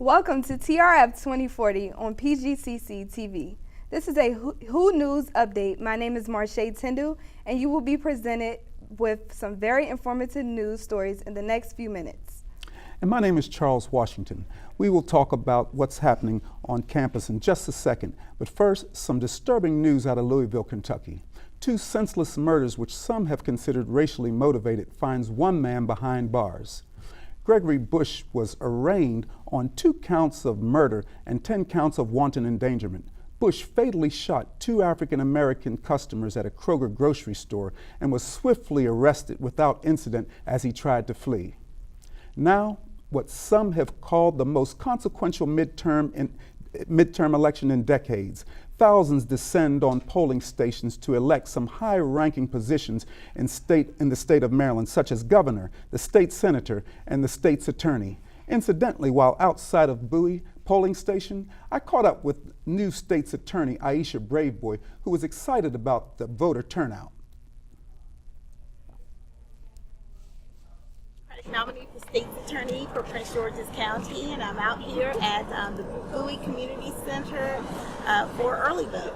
Welcome to TRF 2040 on PGCC TV. This is a Who News update. My name is Marsha Tindall, and you will be presented with some very informative news stories in the next few minutes. And my name is Charles Washington. We will talk about what's happening on campus in just a second. But first, some disturbing news out of Louisville, Kentucky. Two senseless murders, which some have considered racially motivated, finds one man behind bars. Gregory Bush was arraigned on 2 counts of murder and 10 counts of wanton endangerment. Bush fatally shot 2 African-American customers at a Kroger grocery store and was swiftly arrested without incident as he tried to flee. Now, what some have called the most consequential midterm election in decades. Thousands descend on polling stations to elect some high-ranking positions in the state of Maryland, such as governor, the state senator, and the state's attorney. Incidentally, while outside of Bowie polling station, I caught up with new state's attorney, Aisha Braveboy, who was excited about the voter turnout. Nominee for state's attorney for Prince George's County, and I'm out here at the Bowie Community Center for early vote.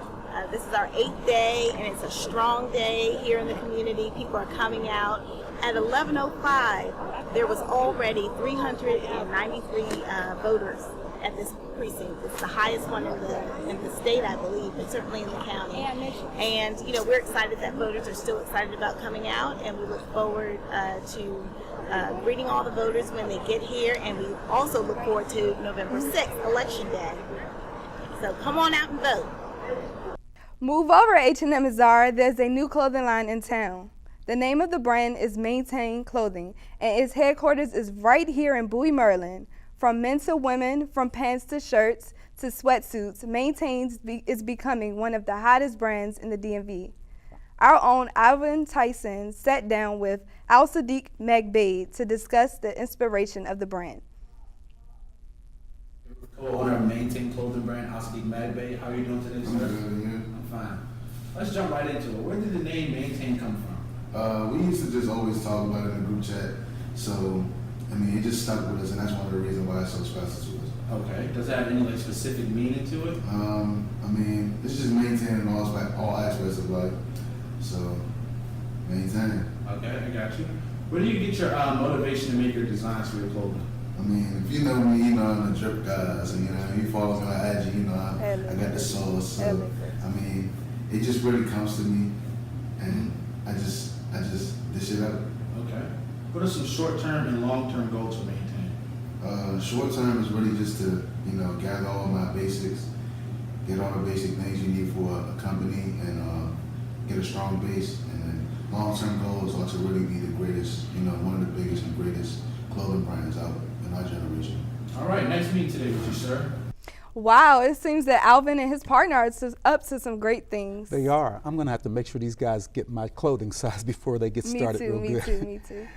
This is our 8th day, and it's a strong day here in the community. People are coming out. At 11:05, there was already 393 voters at this precinct. It's the highest one in the state, I believe, but certainly in the county. And you know, we're excited that voters are still excited about coming out, and we look forward to greeting all the voters when they get here, and we also look forward to November 6th, Election Day. So come on out and vote. Move over, H&M Zara. There's a new clothing line in town. The name of the brand is Maintain Clothing, and its headquarters is right here in Bowie, Maryland. From men to women, from pants to shirts to sweatsuits, Maintain is becoming one of the hottest brands in the DMV. Our own Alvin Tyson sat down with Al-Sadiq Magbaid to discuss the inspiration of the brand. Co-owner of Maintain Clothing brand, Al-Sadiq Magbaid. How are you doing today, sir? I'm fine. Let's jump right into it. Where did the name Maintain come from? We used to just always talk about it in the group chat. So, I mean, it just stuck with us, and that's one of the reasons why it's so special to us. Okay. Does it have any like specific meaning to it? I mean, it's just maintaining all aspects of life. So, maintain. Okay, I got you. Where do you get your motivation to make your designs for your clothing? I mean, if you know me, you know I'm the drip guy. So, you know, you follow me on IG, you know, I got the sauce. So, I mean, it just really comes to me, and I just dish it out. Okay. What are some short-term and long-term goals for Maintain? Short term is really just to, you know, gather all my basics, get all the basic things you need for a company, and get a strong base. And then long-term goals are to really be the greatest, you know, one of the biggest and greatest clothing brands out in our generation. All right, nice meeting today with you, sir. Wow, it seems that Alvin and his partner are up to some great things. They are. I'm going to have to make sure these guys get my clothing size before they get started real good. Me too.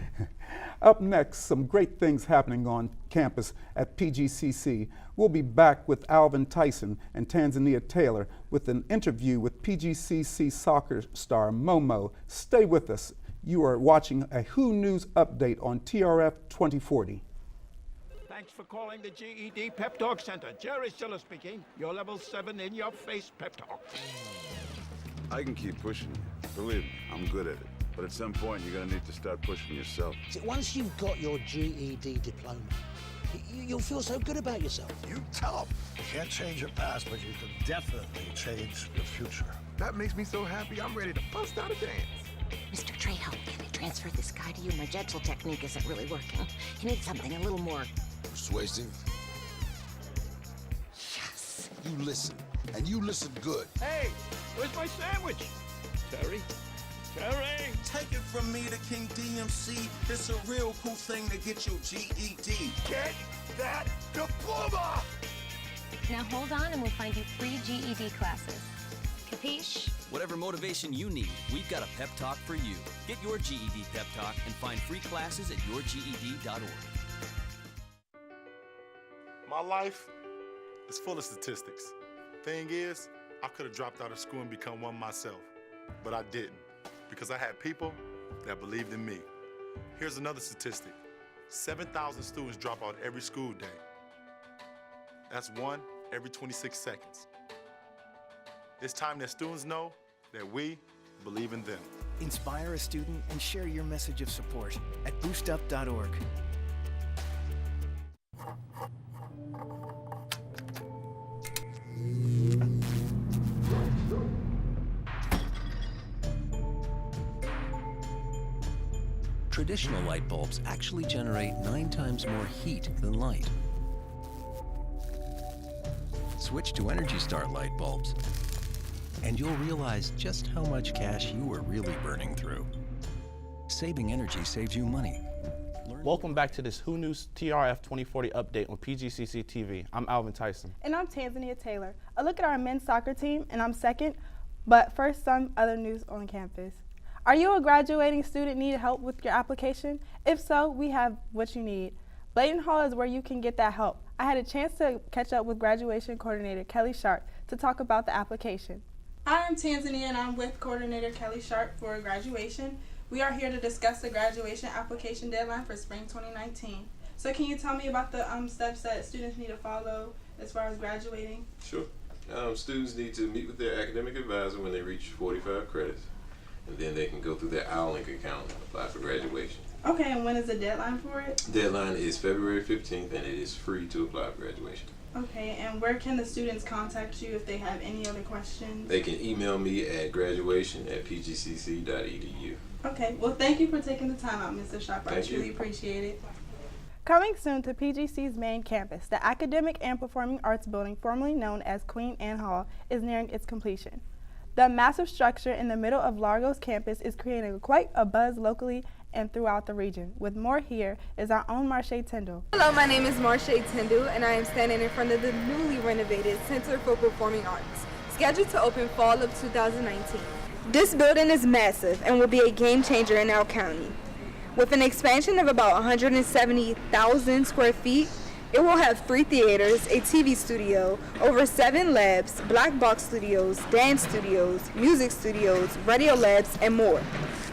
Up next, some great things happening on campus at PGCC. We'll be back with Alvin Tyson and Tanzania Taylor with an interview with PGCC soccer star Momo. Stay with us. You are watching a Who News update on TRF 2040. Thanks for calling the GED Pep Talk Center. Jerry Stiller speaking. Your level 7 in-your-face pep talk. I can keep pushing you. Believe me, I'm good at it. But at some point, you're going to need to start pushing yourself. See, once you've got your GED diploma, you'll feel so good about yourself. You tell them. You can't change your past, but you can definitely change your future. That makes me so happy, I'm ready to bust out a dance. Mr. Trejo, can I transfer this guy to you? My gentle technique isn't really working. You need something a little more persuasive. Yes. You listen, and you listen good. Hey, where's my sandwich? Terry? Terry! Take it from me, the King DMC. It's a real cool thing to get your GED. Get that diploma! Now hold on and we'll find you free GED classes. Capiche? Whatever motivation you need, we've got a pep talk for you. Get your GED pep talk and find free classes at yourged.org. My life is full of statistics. Thing is, I could have dropped out of school and become one myself, but I didn't because I had people that believed in me. Here's another statistic. 7,000 students drop out every school day. That's 1 every 26 seconds. It's time that students know that we believe in them. Inspire a student and share your message of support at boostup.org. Traditional light bulbs actually generate 9 times more heat than light. Switch to Energy Star light bulbs, and you'll realize just how much cash you are really burning through. Saving energy saves you money. Welcome back to this Who News TRF 2040 update on PGCC TV. I'm Alvin Tyson. And I'm Tanzania Taylor. A look at our men's soccer team, and I'm second. But first, some other news on campus. Are you a graduating student needing help with your application? If so, we have what you need. Bladen Hall is where you can get that help. I had a chance to catch up with graduation coordinator Kelly Sharp to talk about the application. Hi, I'm Tanzania and I'm with coordinator Kelly Sharp for graduation. We are here to discuss the graduation application deadline for spring 2019. So can you tell me about the steps that students need to follow as far as graduating? Sure. Students need to meet with their academic advisor when they reach 45 credits. And then they can go through their OWLink account and apply for graduation. Okay, and when is the deadline for it? Deadline is February 15th, and it is free to apply for graduation. Okay, and where can the students contact you if they have any other questions? They can email me at graduation@pgcc.edu. Okay, well thank you for taking the time out, Mr. Sharp. I truly appreciate it. Coming soon to PGC's main campus, the Academic and Performing Arts Building, formerly known as Queen Anne Hall, is nearing its completion. The massive structure in the middle of Largo's campus is creating quite a buzz locally and throughout the region. With more, here is our own Marche Tyndall. Hello, my name is Marche Tyndall, and I am standing in front of the newly renovated Center for Performing Arts, scheduled to open fall of 2019. This building is massive and will be a game changer in our county. With an expansion of about 170,000 square feet, it will have 3 theaters, a TV studio, over 7 labs, black box studios, dance studios, music studios, radio labs, and more.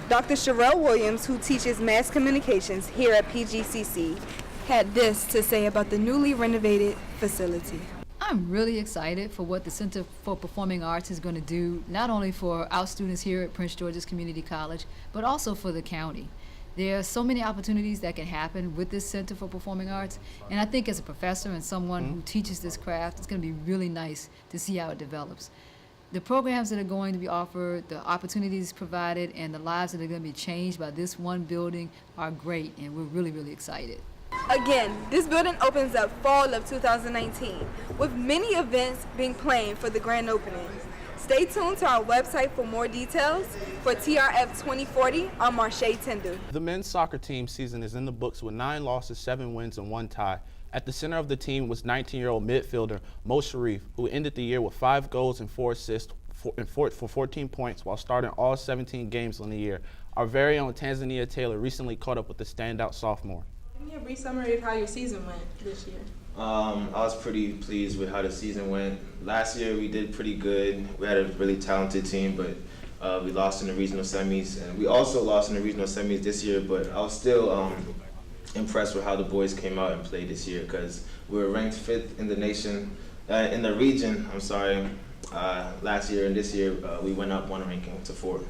Dr. Sherelle Williams, who teaches mass communications here at PGCC, had this to say about the newly renovated facility. I'm really excited for what the Center for Performing Arts is going to do, not only for our students here at Prince George's Community College, but also for the county. There are so many opportunities that can happen with this Center for Performing Arts, and I think as a professor and someone who teaches this craft, it's going to be really nice to see how it develops. The programs that are going to be offered, the opportunities provided, and the lives that are going to be changed by this one building are great, and we're really, really excited. Again, this building opens up fall of 2019, with many events being planned for the grand opening. Stay tuned to our website for more details. For TRF 2040, I'm Marche Tyndall. The men's soccer team season is in the books with 9 losses, 7 wins, and 1 tie. At the center of the team was 19-year-old midfielder Mo Sharif, who ended the year with 5 goals and 4 assists for 14 points while starting all 17 games in the year. Our very own Tanzania Taylor recently caught up with the standout sophomore. Give me a brief summary of how your season went this year. I was pretty pleased with how the season went. Last year we did pretty good. We had a really talented team, but we lost in the regional semis. And we also lost in the regional semis this year, but I was still impressed with how the boys came out and played this year because we were ranked 5th in the nation, in the region, last year, and this year we went up 1 ranking to 4th.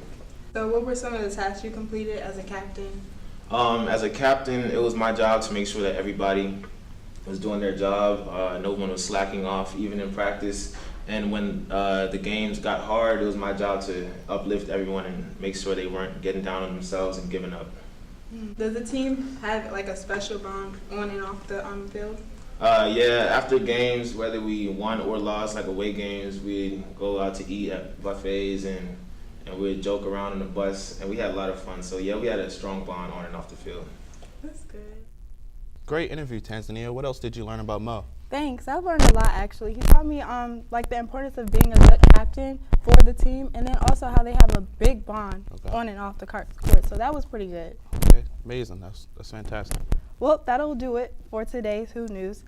So what were some of the tasks you completed as a captain? As a captain, it was my job to make sure that everybody was doing their job. No one was slacking off, even in practice. And when the games got hard, it was my job to uplift everyone and make sure they weren't getting down on themselves and giving up. Does the team have like a special bond on and off the field? Yeah, after games, whether we won or lost, like away games, we'd go out to eat at buffets and we'd joke around on the bus, and we had a lot of fun. So yeah, we had a strong bond on and off the field. That's good. Great interview, Tanzania. What else did you learn about Mo? Thanks. I've learned a lot, actually. He taught me like the importance of being a good captain for the team, and then also how they have a big bond on and off the court. So that was pretty good. Okay, amazing. That's fantastic. Well, that'll do it for today's Who News.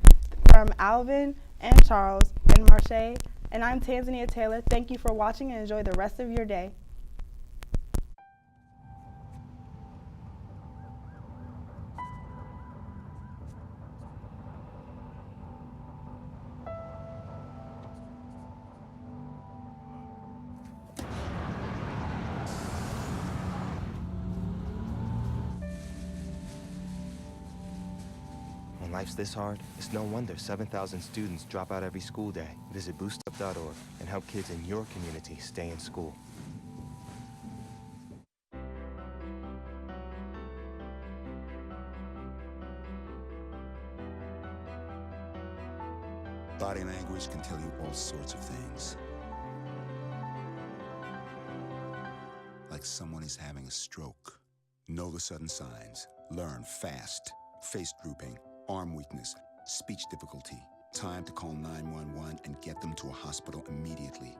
From Alvin and Charles and Marche, and I'm Tanzania Taylor. Thank you for watching and enjoy the rest of your day. life's this hard, it's no wonder 7,000 students drop out every school day. Visit boostup.org and help kids in your community stay in school. Body language can tell you all sorts of things. Like someone is having a stroke. Know the sudden signs. Learn fast. Face drooping, arm weakness, speech difficulty. Time to call 911 and get them to a hospital immediately.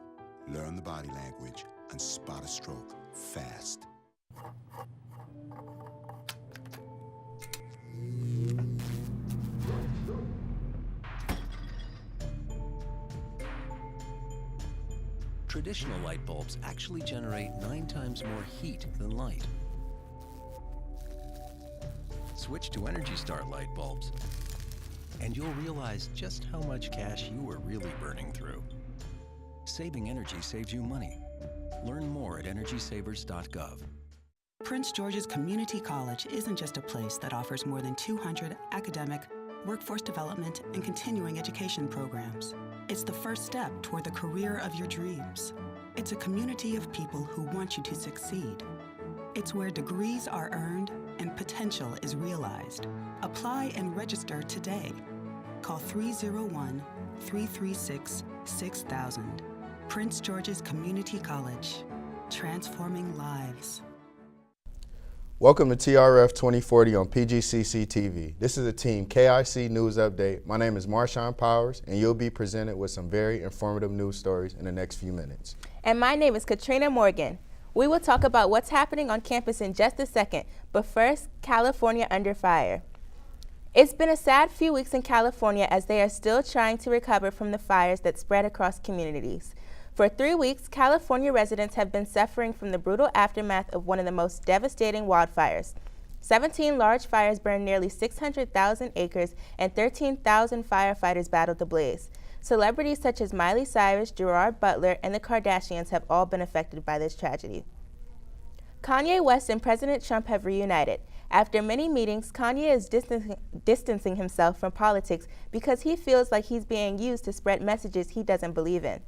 Learn the body language and spot a stroke fast. Traditional light bulbs actually generate 9 times more heat than light. Switch to Energy Star light bulbs, and you'll realize just how much cash you are really burning through. Saving energy saves you money. Learn more at energysavers.gov. Prince George's Community College isn't just a place that offers more than 200 academic, workforce development, and continuing education programs. It's the first step toward the career of your dreams. It's a community of people who want you to succeed. It's where degrees are earned and potential is realized. Apply and register today. Call 301-336-6000. Prince George's Community College, transforming lives. Welcome to TRF 2040 on PGCC TV. This is a Team KIC News Update. My name is Marshawn Powers, and you'll be presented with some very informative news stories in the next few minutes. And my name is Katrina Morgan. We will talk about what's happening on campus in just a second, but first, California under fire. It's been a sad few weeks in California as they are still trying to recover from the fires that spread across communities. For 3 weeks, California residents have been suffering from the brutal aftermath of one of the most devastating wildfires. 17 large fires burned nearly 600,000 acres and 13,000 firefighters battled the blaze. Celebrities such as Miley Cyrus, Gerard Butler, and the Kardashians have all been affected by this tragedy. Kanye West and President Trump have reunited. After many meetings, Kanye is distancing himself from politics because he feels like he's being used to spread messages he doesn't believe in.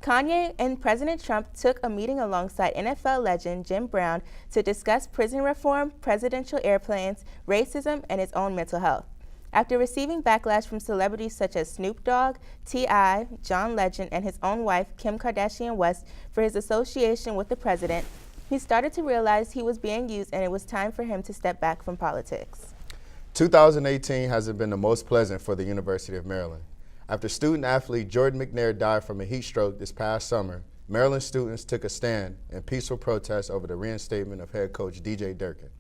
Kanye and President Trump took a meeting alongside NFL legend Jim Brown to discuss prison reform, presidential airplanes, racism, and his own mental health. After receiving backlash from celebrities such as Snoop Dogg, T.I., John Legend, and his own wife, Kim Kardashian West, for his association with the president, he started to realize he was being used and it was time for him to step back from politics. 2018 hasn't been the most pleasant for the University of Maryland. After student-athlete Jordan McNair died from a heat stroke this past summer, Maryland students took a stand in peaceful protest over the reinstatement of head coach DJ Durkin.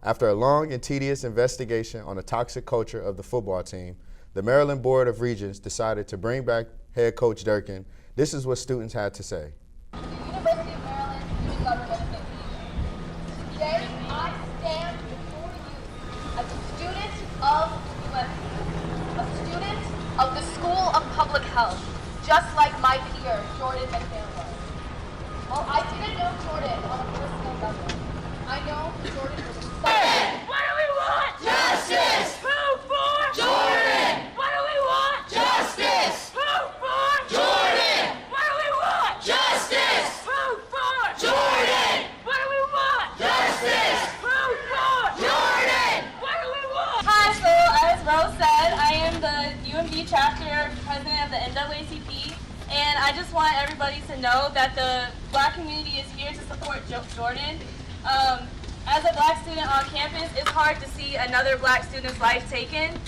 After a long and tedious investigation on the toxic culture of the football team, the Maryland Board of Regents decided to bring back head coach Durkin. This is what students had to say. University of Maryland Student Government Association. Today, I stand before you as a student of USC, a student of the School of Public Health, just like my peer, Jordan McNair was. While I didn't know Jordan on a personal level, I know Jordan was a son. What do we want? Justice! Who for? Jordan! What do we want? Justice! Who for? Jordan! What do we want? Justice! Who for? Jordan! What do we want? Justice! Who for? Jordan! What do we want? Hi, so as Rose said, I am the UMD chapter president of the NAACP, and I just want everybody to know that the Black community is here to support Jordan. As a Black student on campus, it's hard to see another Black student's life taken.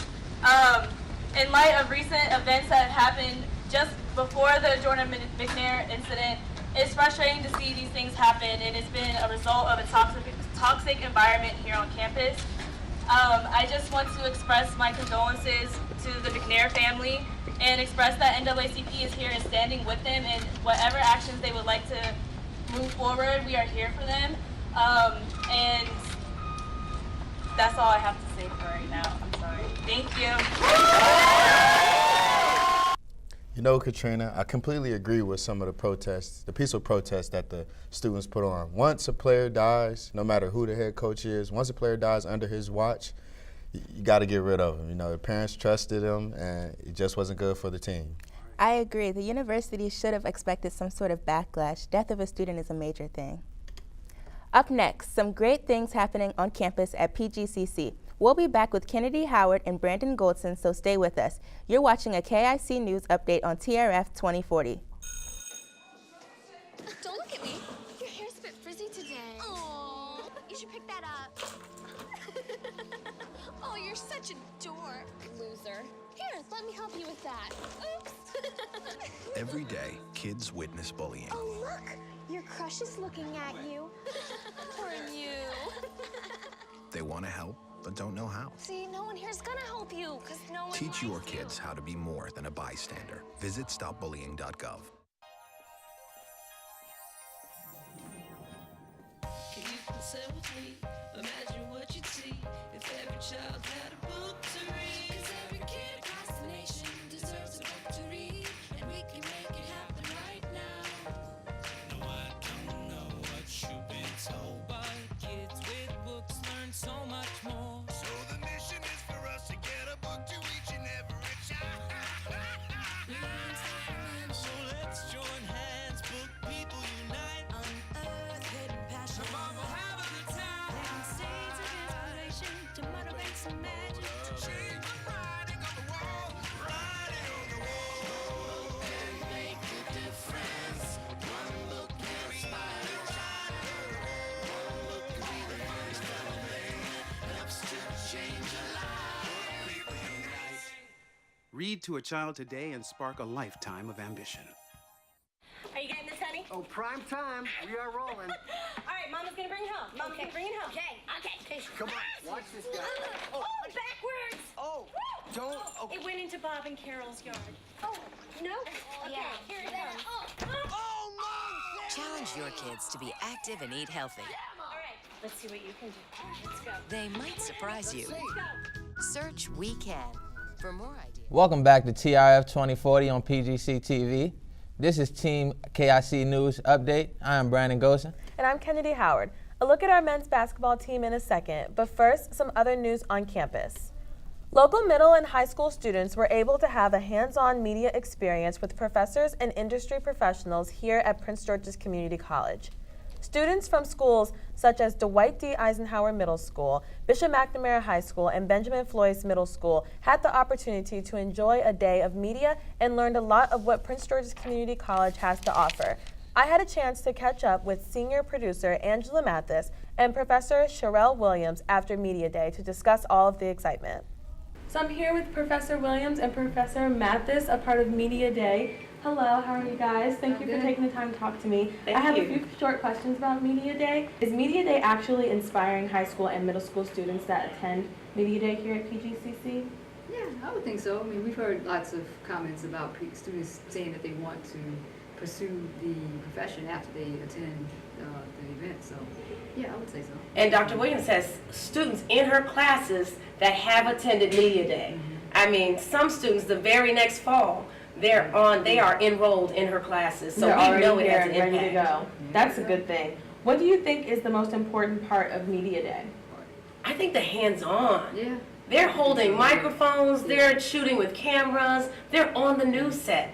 In light of recent events that have happened just before the Jordan McNair incident, it's frustrating to see these things happen, and it's been a result of a toxic environment here on campus. I just want to express my condolences to the McNair family and express that NAACP is here and standing with them in whatever actions they would like to move forward. We are here for them. And that's all I have to say for right now. I'm sorry. Thank you. You know, Katrina, I completely agree with some of the protests, the peaceful protests that the students put on. Once a player dies, no matter who the head coach is, once a player dies under his watch, you got to get rid of him. You know, the parents trusted him, and it just wasn't good for the team. I agree. The university should have expected some sort of backlash. Death of a student is a major thing. Up next, some great things happening on campus at PGCC. We'll be back with Kennedy Howard and Brandon Goldson, so stay with us. You're watching a KIC News update on TRF 2040. Don't look at me. Your hair's a bit frizzy today. Oh, you should pick that up. Oh, you're such a dork. Loser. Here, let me help you with that. Oops. Every day, kids witness bullying. Oh, look. Your crush is looking at you. Poor you. They want to help, but don't know how. See, no one here's gonna help you, because no one Teach your likes you. kids how to be more than a bystander. Visit stopbullying.gov. Can you consent with me? Imagine what you'd see if every child had a book to read. 'Cause every kid across the nation deserves a book to read, and we can make it happen right now. No, I don't know what you've been told, but kids with books learn so much more. So the mission is for us to get a book to each and every child. So let's join hands, book people unite, unearth hidden passion. Come on, we'll have a good time. Living seeds of inspiration to motivate some magic. To change the writing on the wall, writing on the wall, and make a difference. One book can inspire a child. One book can be the first thing that helps to change a life. People unite. Read to a child today and spark a lifetime of ambition. Are you getting this, honey? Oh, prime time. We are rolling. All right, Mama's gonna bring it home. Mama's gonna bring it home. Okay. Come on, watch this guy. Oh, backwards. Oh, don't. Okay. It went into Bob and Carol's yard. Oh, no? Okay, here it comes. Oh, Mom! Challenge your kids to be active and eat healthy. All right, let's see what you can do. Let's go. They might surprise you. Search We Can for more ideas. Welcome back to TRF 2040 on PGC TV. This is Team KIC News Update. I am Brandon Gosen. And I'm Kennedy Howard. A look at our men's basketball team in a second, but first, some other news on campus. Local middle and high school students were able to have a hands-on media experience with professors and industry professionals here at Prince George's Community College. Students from schools such as Dwight D. Eisenhower Middle School, Bishop McNamara High School, and Benjamin Floyd Middle School had the opportunity to enjoy a day of media and learned a lot of what Prince George's Community College has to offer. I had a chance to catch up with senior producer Angela Mathis and Professor Sherelle Williams after Media Day to discuss all of the excitement. So I'm here with Professor Williams and Professor Mathis, a part of Media Day. Hello, how are you guys? Thank you for taking the time to talk to me. I have a few short questions about Media Day. Is Media Day actually inspiring high school and middle school students that attend Media Day here at PGCC? Yeah, I would think so. I mean, we've heard lots of comments about students saying that they want to pursue the profession after they attend the event, so yeah, I would say so. And Dr. Williams has students in her classes that have attended Media Day. I mean, some students the very next fall, they are enrolled in her classes, so we know it has an impact. Ready to go. That's a good thing. What do you think is the most important part of Media Day? I think the hands-on. Yeah. They're holding microphones, they're shooting with cameras, they're on the news set.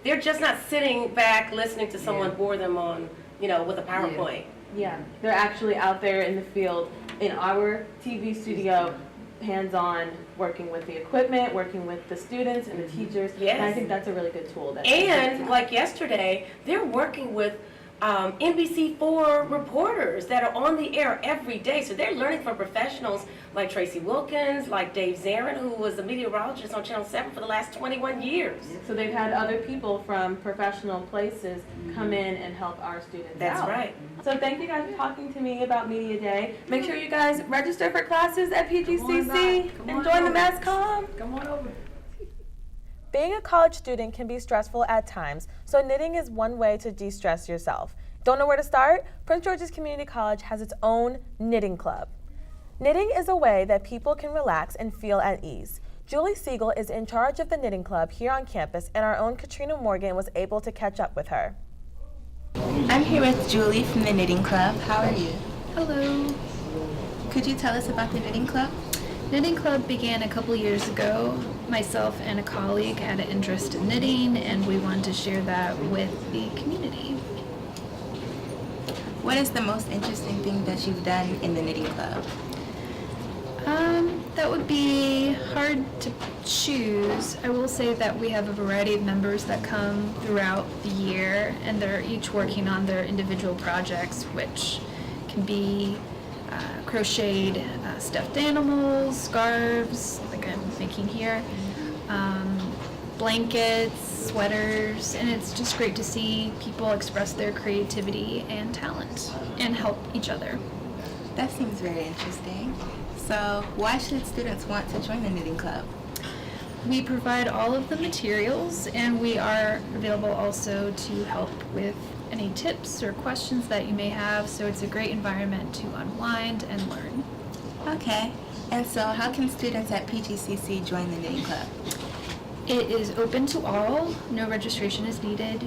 They're just not sitting back listening to someone bore them on, with a PowerPoint. Yeah, they're actually out there in the field in our TV studio, hands-on, working with the equipment, working with the students and the teachers. Yes. And I think that's a really good tool. And like yesterday, they're working with NBC4 reporters that are on the air every day. So they're learning from professionals like Tracy Wilkins, like Dave Zarin, who was a meteorologist on Channel 7 for the last 21 years. So they've had other people from professional places come in and help our students That's out. right. So thank you guys for talking to me about Media Day. Make sure you guys register for classes at PGCC and join the MassCom. Come on over. Being a college student can be stressful at times, so knitting is one way to de-stress yourself. Don't know where to start? Prince George's Community College has its own knitting club. Knitting is a way that people can relax and feel at ease. Julie Siegel is in charge of the knitting club here on campus, and our own Katrina Morgan was able to catch up with her. I'm here with Julie from the knitting club. How are you? Hello. Could you tell us about the knitting club? Knitting Club began a couple years ago. Myself and a colleague had an interest in knitting, and we wanted to share that with the community. What is the most interesting thing that you've done in the knitting club? That would be hard to choose. I will say that we have a variety of members that come throughout the year, and they're each working on their individual projects, which can be crocheted stuffed animals, scarves, like I'm making here, blankets, sweaters, and it's just great to see people express their creativity and talent and help each other. That seems very interesting. So why should students want to join the knitting club? We provide all of the materials, and we are available also to help with any tips or questions that you may have, so it's a great environment to unwind and learn. Okay, and so how can students at PGCC join the knitting club? It is open to all, no registration is needed.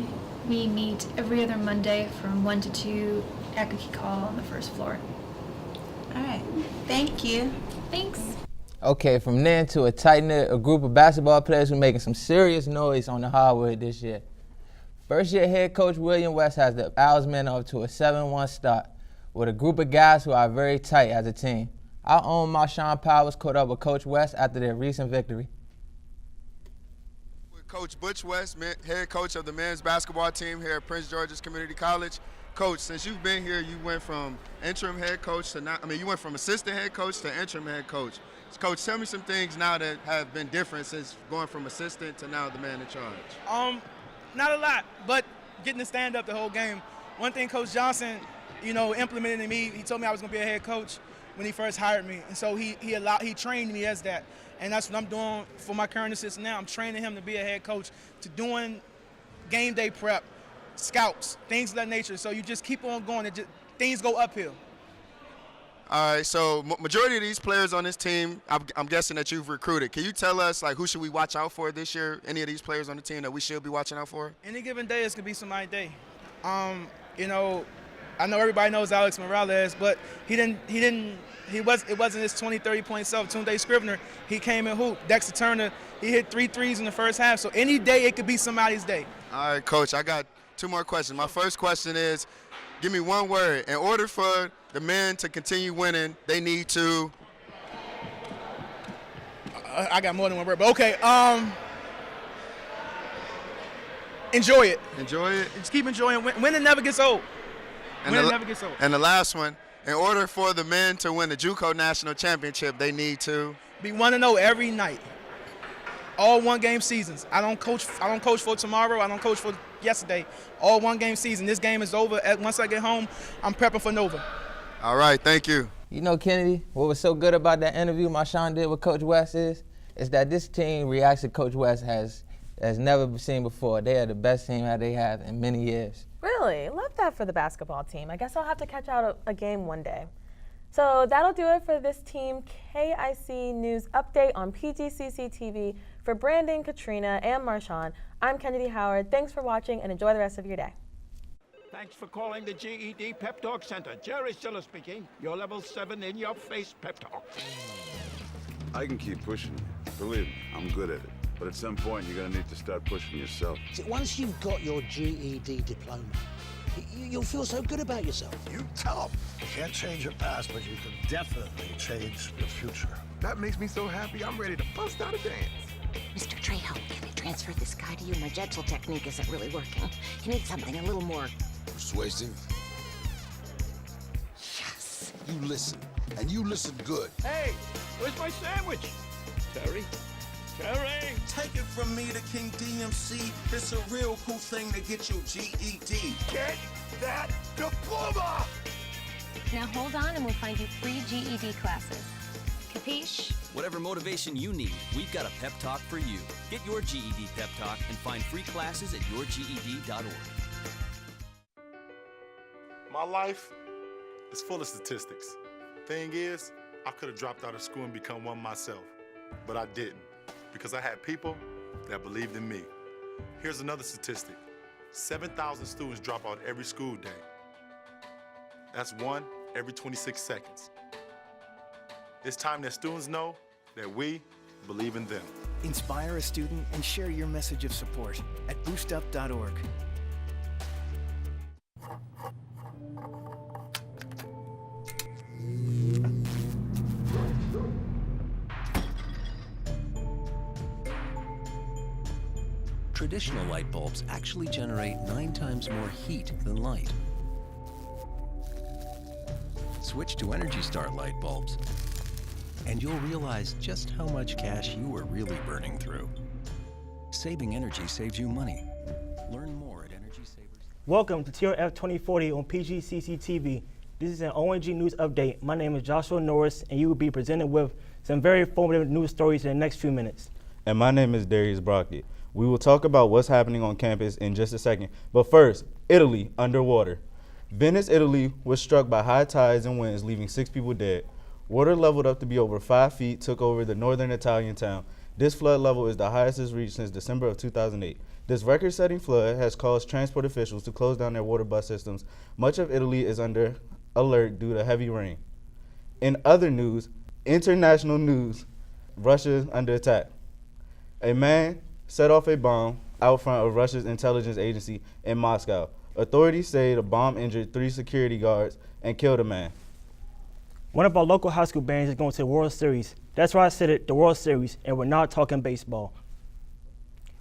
We meet every other Monday from 1 to 2 at Akaki Hall on the first floor. All right, thank you. Thanks. Okay, from then to a tight-knit group of basketball players who are making some serious noise on the hardwood this year. First-year head coach William West has the Owls men off to a 7-1 start with a group of guys who are very tight as a team. Our own Marshawn Powers caught up with Coach West after their recent victory. With Coach Butch West, head coach of the men's basketball team here at Prince George's Community College. Coach, since you've been here, you went from interim head coach to now, you went from assistant head coach to interim head coach. So Coach, tell me some things now that have been different since going from assistant to now the man in charge. Not a lot, but getting to stand up the whole game. One thing Coach Johnson, implemented in me, he told me I was going to be a head coach when he first hired me. And so he trained me as that. And that's what I'm doing for my current assistant now. I'm training him to be a head coach, to doing game day prep, scouts, things of that nature. So you just keep on going. Things go uphill. All right, so majority of these players on this team, I'm guessing that you've recruited. Can you tell us, who should we watch out for this year? Any of these players on the team that we should be watching out for? Any given day, it's going to be somebody's day. I know everybody knows Alex Morales, but it wasn't his 20, 30 point self. Tunde Scrivener, he came and hooped. Dexter Turner, he hit 3 threes in the first half. So any day, it could be somebody's day. All right, Coach, I got 2 more questions. My first question is, give me one word. In order for the men to continue winning, they need to... I got more than one word, but okay. Enjoy it. Enjoy it? Just keep enjoying. Winning never gets old. Winning never gets old. And the last one, in order for the men to win the JUCO National Championship, they need to... be 1-0 every night. All one-game seasons. I don't coach for tomorrow. I don't coach for yesterday. All one-game season. This game is over. Once I get home, I'm prepping for Nova. All right, thank you. Kennedy, what was so good about that interview Marshawn did with Coach West is that this team reacts to Coach West has never been seen before. They are the best team that they have in many years. Really? Love that for the basketball team. I guess I'll have to catch out a game one day. So that'll do it for this Team KIC News update on PGCC TV. For Brandon, Katrina, and Marshawn, I'm Kennedy Howard. Thanks for watching and enjoy the rest of your day. Thanks for calling the GED Pep Talk Center. Jerry Stiller speaking. Your level 7 in-your-face pep talk. I can keep pushing you. Believe me, I'm good at it. But at some point, you're going to need to start pushing yourself. See, once you've got your GED diploma, you'll feel so good about yourself. You tell them. You can't change your past, but you can definitely change your future. That makes me so happy, I'm ready to bust out a dance. Mr. Trejo, can I transfer this guy to you? My gentle technique isn't really working. He needs something a little more persuasive. Yes. You listen, and you listen good. Hey, where's my sandwich? Terry? Terry! Take it from me, the King DMC. It's a real cool thing to get your GED. Get that diploma! Now hold on and we'll find you free GED classes. Capiche? Whatever motivation you need, we've got a pep talk for you. Get your GED pep talk and find free classes at yourged.org. My life is full of statistics. Thing is, I could have dropped out of school and become one myself, but I didn't because I had people that believed in me. Here's another statistic. 7,000 students drop out every school day. That's 1 every 26 seconds. It's time that students know that we believe in them. Inspire a student and share your message of support at boostup.org. Traditional light bulbs actually generate 9 times more heat than light. Switch to Energy Star light bulbs, and you'll realize just how much cash you were really burning through. Saving energy saves you money. Learn more at Energy Savers. Welcome to TRF 2040 on PGCC TV. This is an ONG news update. My name is Joshua Norris, and you will be presented with some very informative news stories in the next few minutes. And my name is Darius Brockett. We will talk about what's happening on campus in just a second. But first, Italy underwater. Venice, Italy was struck by high tides and winds, leaving 6 people dead. Water leveled up to be over 5 feet, took over the northern Italian town. This flood level is the highest it's reached since December of 2008. This record-setting flood has caused transport officials to close down their water bus systems. Much of Italy is under alert due to heavy rain. In other news, international news, Russia is under attack. A man set off a bomb out front of Russia's intelligence agency in Moscow. Authorities say the bomb injured 3 security guards and killed a man. One of our local high school bands is going to the World Series. That's why I said it, the World Series, and we're not talking baseball.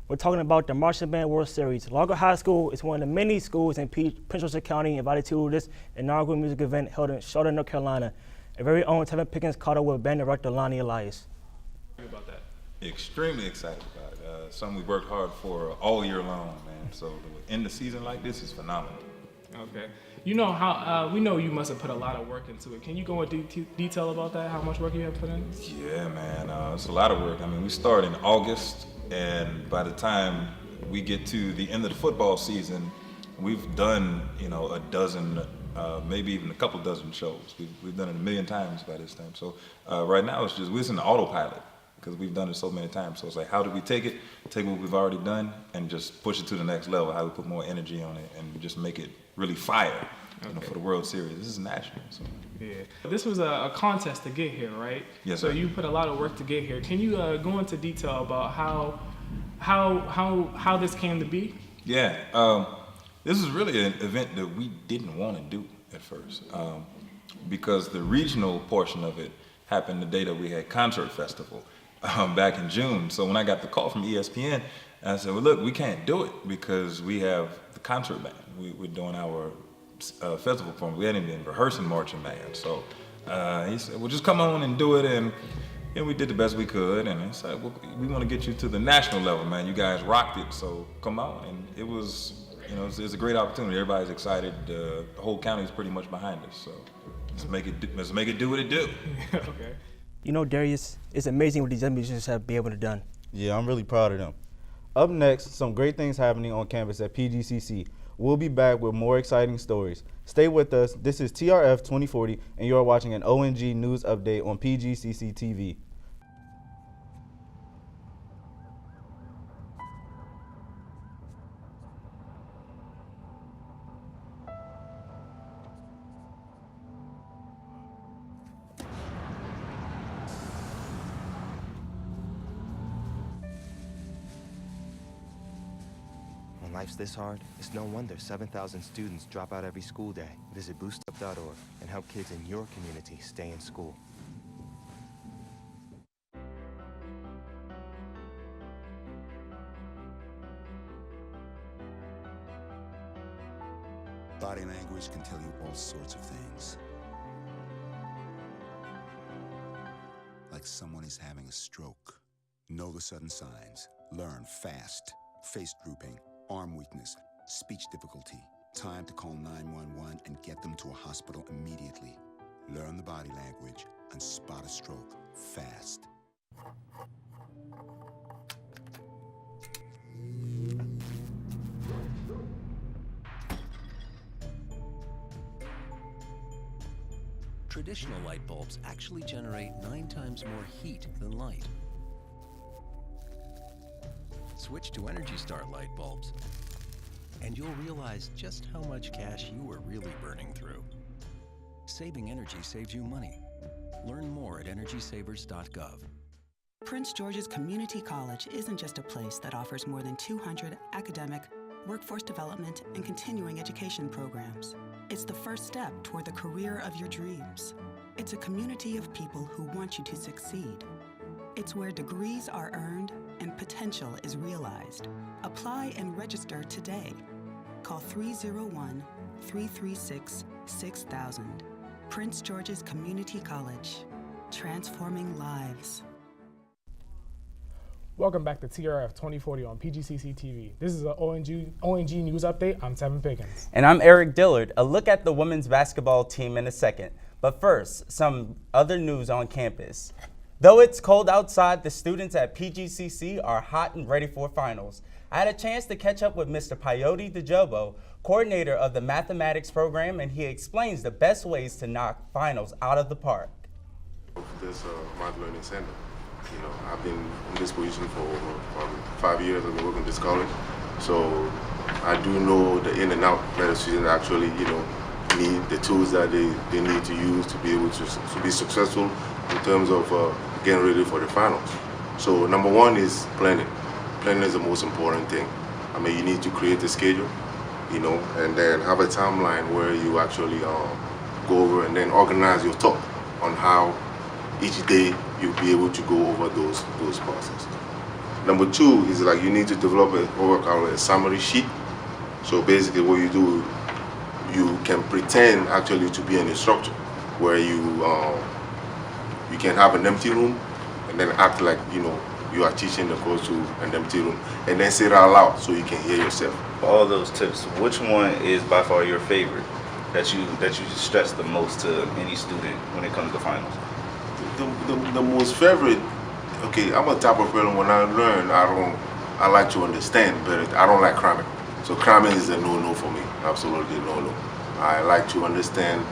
We're talking about the Marching Band World Series. Largo High School is one of the many schools in Prince George's County invited to this inaugural music event held in Charlotte, North Carolina. Our very own Tevin Pickens caught up with band director Lonnie Elias. About that. Extremely excited about it. Something we worked hard for all year long, man. So to end the season like this is phenomenal. Okay. You know how we know you must have put a lot of work into it. Can you go into detail about that? How much work you have put in? Yeah, man. It's a lot of work. I mean, we start in August, and by the time we get to the end of the football season, we've done, a dozen, maybe even a couple dozen shows. We've done it 1 million times by this time. So right now we're in the autopilot, because we've done it so many times. So it's like, how do we take what we've already done and just push it to the next level? How do we put more energy on it and just make it really fire, for the World Series? This is national. So. Yeah. This was a contest to get here, right? Yes, so sir. you put a lot of work to get here. Can you go into detail about how this came to be? Yeah. This is really an event that we didn't want to do at first, because the regional portion of it happened the day that we had Concert Festival. Back in June. So when I got the call from ESPN, I said, well, look, we can't do it because we have the concert band. We're doing our festival performance. We hadn't been rehearsing marching band. So he said, well, just come on and do it. And we did the best we could. And he said, well, we want to get you to the national level, man. You guys rocked it, so come on. And it was, it's a great opportunity. Everybody's excited. The whole county is pretty much behind us. So let's make it do what it do. Okay. Darius, it's amazing what these musicians have been able to do. Yeah, I'm really proud of them. Up next, some great things happening on campus at PGCC. We'll be back with more exciting stories. Stay with us. This is TRF 2040, and you're watching an ONG news update on PGCC TV. When life's this hard, it's no wonder 7,000 students drop out every school day. Visit boostup.org and help kids in your community stay in school. Body language can tell you all sorts of things. Like someone is having a stroke. Know the sudden signs. Learn fast. Face drooping, arm weakness, speech difficulty. Time to call 911 and get them to a hospital immediately. Learn the body language and spot a stroke fast. Traditional light bulbs actually generate 9 times more heat than light. Switch to Energy Star light bulbs, and you'll realize just how much cash you were really burning through. Saving energy saves you money. Learn more at energysavers.gov. Prince George's Community College isn't just a place that offers more than 200 academic, workforce development, and continuing education programs. It's the first step toward the career of your dreams. It's a community of people who want you to succeed. It's where degrees are earned and potential is realized. Apply and register today. Call 301-336-6000. Prince George's Community College, transforming lives. Welcome back to TRF 2040 on PGCC TV. This is an ONG News Update. I'm Tevin Pickens. And I'm Eric Dillard. A look at the women's basketball team in a second. But first, some other news on campus. Though it's cold outside, the students at PGCC are hot and ready for finals. I had a chance to catch up with Mr. Piote DeJobo, coordinator of the mathematics program, and he explains the best ways to knock finals out of the park. This Math Learning Center. You know, I've been in this position for over 5 years. I've been working at this college. So I do know the in and out that the students actually, need the tools that they need to use to be able to be successful in terms of getting ready for the finals. So number one is planning. Planning is the most important thing. I mean, you need to create a schedule, and then have a timeline where you actually go over and then organize your talk on how each day you'll be able to go over those processes. Number two is like you need to develop what we call a summary sheet. So basically what you do, you can pretend actually to be an instructor where you can have an empty room and then act like you are teaching the course to an empty room and then say it out loud so you can hear yourself. All those tips, which one is by far your favorite that you stress the most to any student when it comes to finals? The most favorite, okay, I'm a type of person when I learn, I like to understand, but I don't like cramming. So cramming is a no-no for me, absolutely no-no. I like to understand,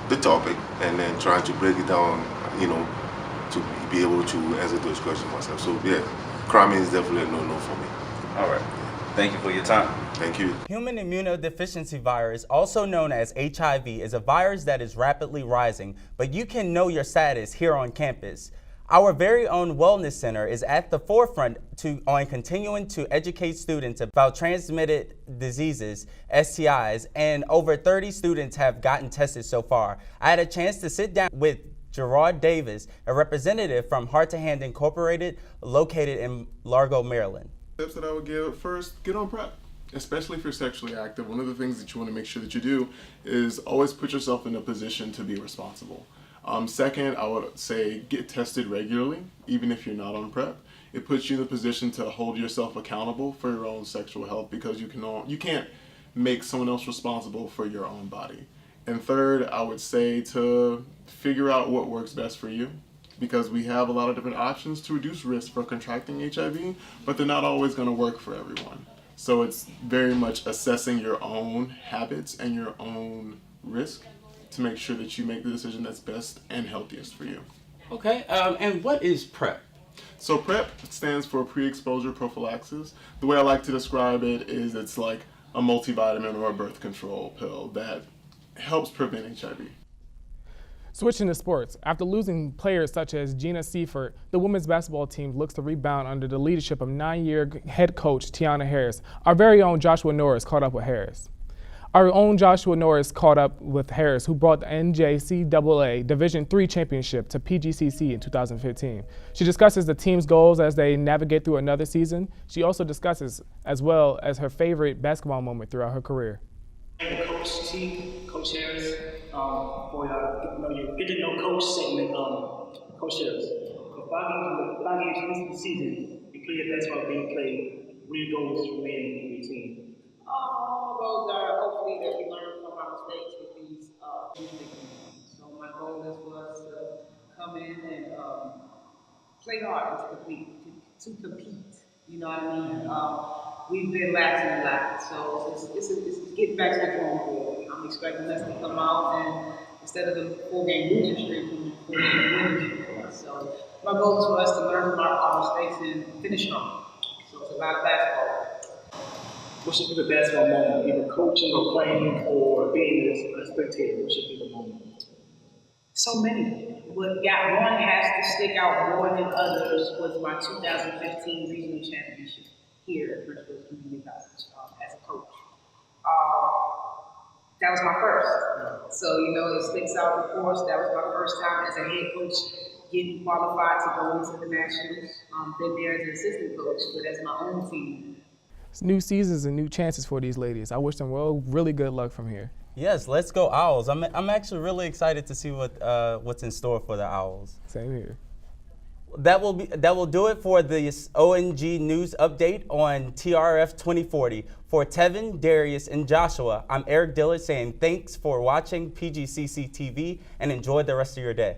the topic and then trying to break it down, to be able to answer those questions myself. So yeah, cramming is definitely a no-no for me. All right. Thank you for your time. Thank you. Human immunodeficiency virus, also known as HIV, is a virus that is rapidly rising, but you can know your status here on campus. Our very own Wellness Center is at the forefront on continuing to educate students about transmitted diseases, STIs, and over 30 students have gotten tested so far. I had a chance to sit down with Gerard Davis, a representative from Heart to Hand Incorporated, located in Largo, Maryland. Tips that I would give: first, get on prep, especially if you're sexually active. One of the things that you want to make sure that you do is always put yourself in a position to be responsible. Second, I would say get tested regularly, even if you're not on prep. It puts you in a position to hold yourself accountable for your own sexual health because you can't make someone else responsible for your own body. And third, I would say to figure out what works best for you, because we have a lot of different options to reduce risk for contracting HIV, but they're not always going to work for everyone. So it's very much assessing your own habits and your own risk to make sure that you make the decision that's best and healthiest for you. Okay, and what is PrEP? So PrEP stands for pre-exposure prophylaxis. The way I like to describe it is it's like a multivitamin or a birth control pill that helps prevent HIV. Switching to sports, after losing players such as Gina Seifert, the women's basketball team looks to rebound under the leadership of 9-year head coach Tiana Harris. Our very own Joshua Norris caught up with Harris. Our own Joshua Norris caught up with Harris, who brought the NJCAA Division III championship to PGCC in 2015. She discusses the team's goals as they navigate through another season. She also discusses as well as her favorite basketball moment throughout her career. Coach T, Coach Harris, for your get to know coach segment, Coach Harris. For 5 games into the season, you play your best ball being played. What are your goals remaining for your team? My goals are hopefully that we learn from our mistakes with these big games. So my goal is for us to come in and play hard and to compete. You know what I mean? We've been lacking a lot, so it's getting back to the drawing board. I'm expecting us to come out and instead of the 4-game losing streak, we 4-game winning streak. So my goal is for us to learn from our mistakes and finish strong. So it's a lot of basketball. What's your favorite basketball moment, either coaching or playing or being a spectator? What's your favorite moment? So many. what got one has to stick out more than others was my 2015 regional championship here at Prince George Community College as a coach. That was my first. So, you know, it sticks out, of course. That was my first time as a head coach getting qualified to go into the Nationals. Been there as an assistant coach, but as my own team. It's new seasons and new chances for these ladies. I wish them really good luck from here. Yes, let's go Owls. I'm actually really excited to see what's in store for the Owls. Same here. That will do it for the ONG News Update on TRF 2040. For Tevin, Darius, and Joshua, I'm Eric Dillard saying thanks for watching PGCC TV and enjoy the rest of your day.